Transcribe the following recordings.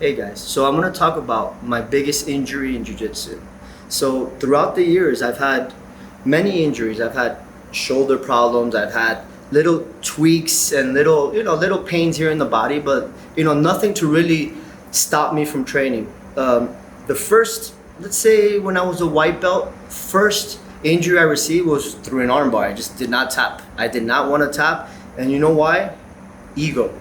Hey guys, so I'm gonna talk about my biggest injury in jiu-jitsu. So throughout the years, I've had many injuries. I've had shoulder problems. I've had little tweaks and little pains here in the body, but nothing to really stop me from training. The first, let's say when I was a white belt, first injury I received was through an armbar. I just did not tap. I did not want to tap, and you know why? Ego.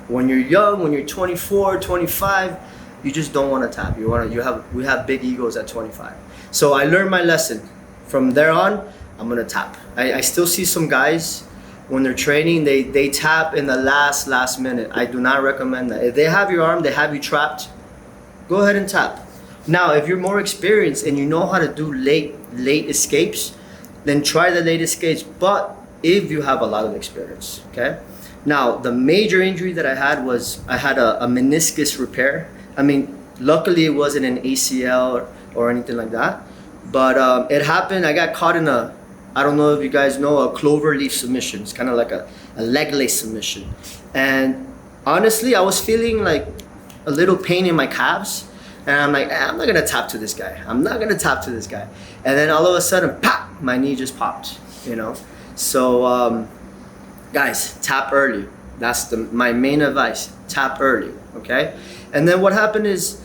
When you're young, when you're 24, 25, you just don't want to tap. We have big egos at 25. So I learned my lesson. From there on, I'm gonna tap. I still see some guys when they're training, they tap in the last minute. I do not recommend that. If they have your arm, they have you trapped, go ahead and tap. Now, if you're more experienced and you know how to do late escapes, then try the late escapes. But if you have a lot of experience, okay? Now, the major injury that I had was I had a meniscus repair. I mean, luckily it wasn't an ACL or anything like that. But it happened. I got caught in I don't know if you guys know, a clover leaf submission. It's kind of like a leg lace submission. And honestly, I was feeling like a little pain in my calves. And I'm like, I'm not going to tap to this guy. I'm not going to tap to this guy. And then all of a sudden, pop, my knee just popped, So, guys, tap early. That's my main advice. Tap early, okay? And then what happened is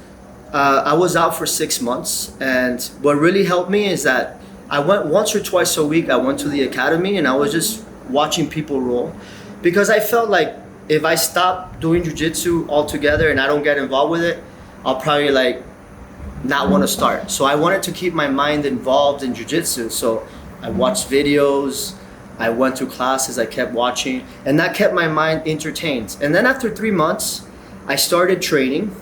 I was out for 6 months. And what really helped me is that I went once or twice a week. I went to the academy and I was just watching people roll. Because I felt like if I stop doing jiu-jitsu altogether and I don't get involved with it, I'll probably not want to start. So I wanted to keep my mind involved in jiu-jitsu. So I watched videos, I went to classes, I kept watching, and that kept my mind entertained. And then after 3 months, I started training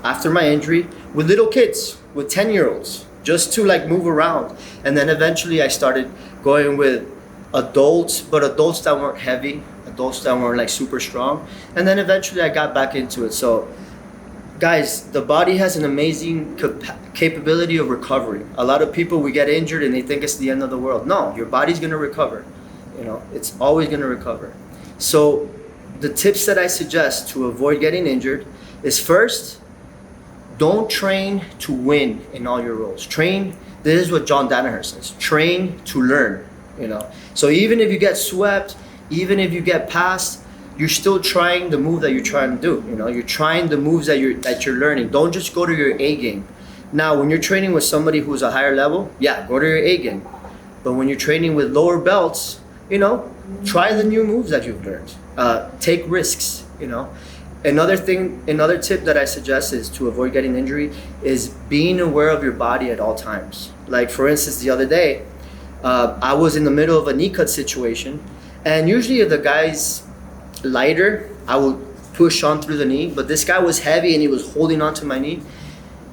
after my injury with little kids, with 10-year-olds, just to move around. And then eventually I started going with adults, but adults that weren't heavy, adults that weren't super strong. And then eventually I got back into it. So guys, the body has an amazing capability of recovery. A lot of people, we get injured and they think it's the end of the world. No, your body's gonna recover. It's always gonna recover. So the tips that I suggest to avoid getting injured is, first, don't train to win in all your roles. This is what John Danaher says, train to learn. So even if you get swept, even if you get passed, you're still trying the move that you're trying to do. You're trying the moves that you're learning. Don't just go to your A game. Now, when you're training with somebody who's a higher level, yeah, go to your A game. But when you're training with lower belts, try the new moves that you've learned. Take risks. Another tip that I suggest is to avoid getting injury is being aware of your body at all times. Like, for instance, the other day, I was in the middle of a knee cut situation, and usually if the guy's lighter, I would push on through the knee, but this guy was heavy and he was holding on to my knee.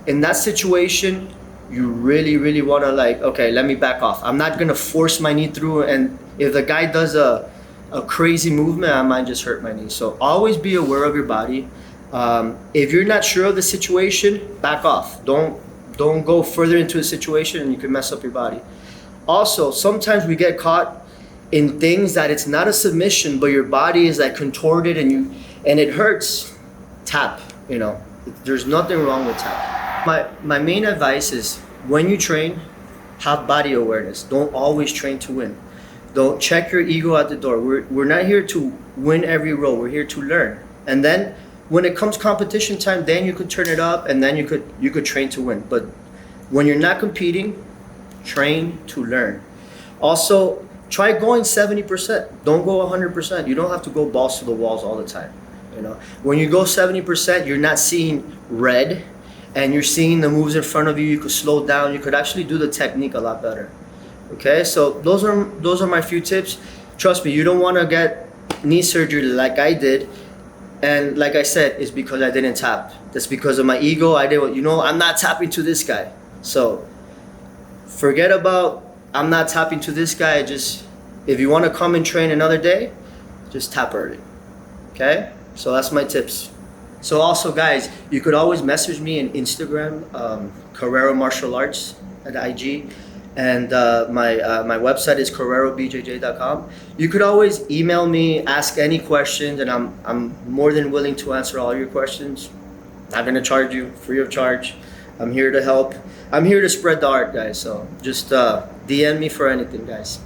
In that situation, you really want to okay, let me back off. I'm not gonna force my knee through, and if the guy does a crazy movement, I might just hurt my knee. So always be aware of your body. If you're not sure of the situation, back off. Don't go further into a situation and you can mess up your body. Also, sometimes we get caught in things that it's not a submission, but your body is contorted and it hurts. Tap. There's nothing wrong with tap. My main advice is, when you train, have body awareness. Don't always train to win. Don't check your ego at the door. We're not here to win every roll. We're here to learn. And then when it comes competition time, then you could turn it up and then you could train to win. But when you're not competing, train to learn. Also, try going 70%. Don't go 100%. You don't have to go balls to the walls all the time. When you go 70%, you're not seeing red, and you're seeing the moves in front of you. You could slow down. You could actually do the technique a lot better. Okay, so those are my few tips. Trust me, you don't want to get knee surgery like I did. And like I said, it's because I didn't tap. That's because of my ego. I'm not tapping to this guy. So forget about I'm not tapping to this guy. If you want to come and train another day, just tap early. Okay? So that's my tips. So also, guys, you could always message me on Instagram, Carrero Martial Arts at IG. And my website is carrerobjj.com. You could always email me, ask any questions, and I'm more than willing to answer all your questions. not gonna charge you, free of charge. I'm here to help. I'm here to spread the art, guys. So just DM me for anything, guys.